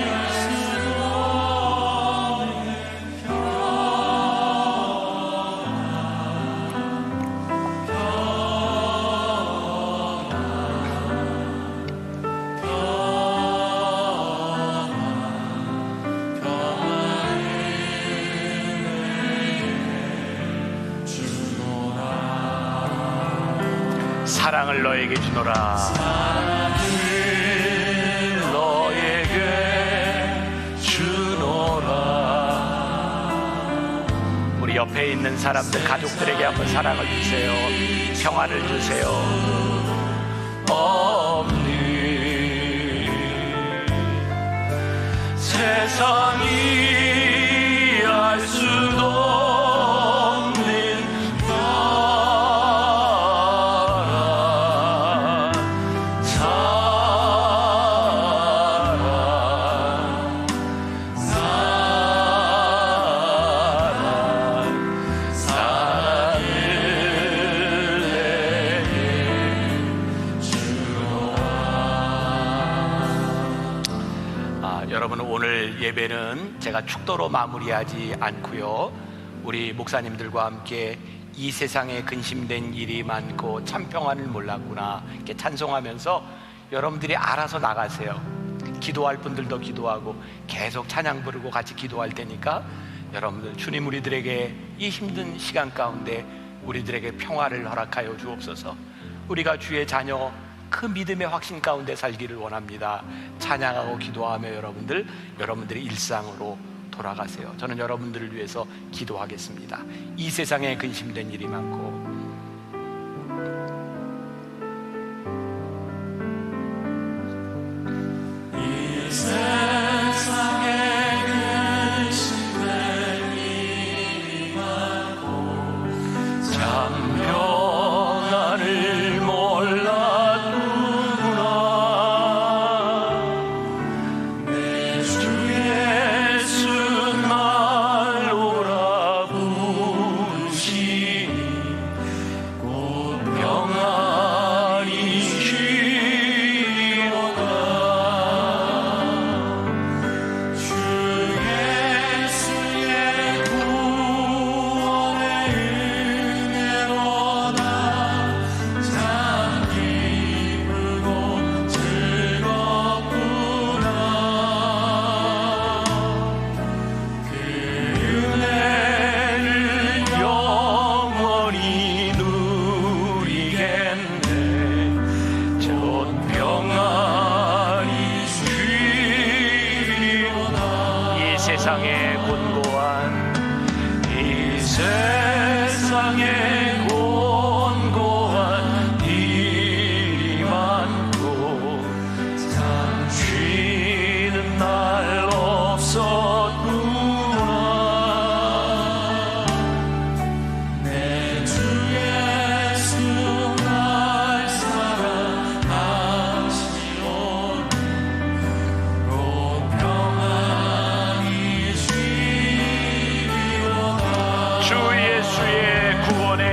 알 수 없는 사랑을 너에게 주노라. 사랑을 너에게 주노라. 우리 옆에 있는 사람들, 가족들에게 한번 사랑을 주세요. 평안을 주세요. 없는 세상이 알 수도 예배는 제가 축도로 마무리하지 않고요, 우리 목사님들과 함께 이 세상에 근심된 일이 많고 참 평안을 몰랐구나 이렇게 찬송하면서 여러분들이 알아서 나가세요. 기도할 분들도 기도하고 계속 찬양 부르고 같이 기도할 테니까 여러분들, 주님 우리들에게 이 힘든 시간 가운데 우리들에게 평화를 허락하여 주옵소서. 우리가 주의 자녀, 그 믿음의 확신 가운데 살기를 원합니다. 찬양하고 기도하며 여러분들이 일상으로 돌아가세요. 저는 여러분들을 위해서 기도하겠습니다. 이 세상에 근심된 일이 많고, 이 세상에 근심된 일이 많고 참 평안을 몰라 내 주 예수 날 오라. 세상에 곤고한 일이 많고 참 쉬는 날 없었구나. 내 주 예수 날 사랑하시오니 곧 평안히 쉬리로다. 주 예수의 구원에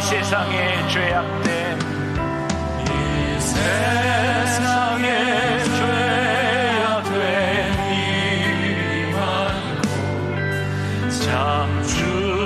세상의 죄악됨, 이 세상의 죄악됨 일이 많고 참 주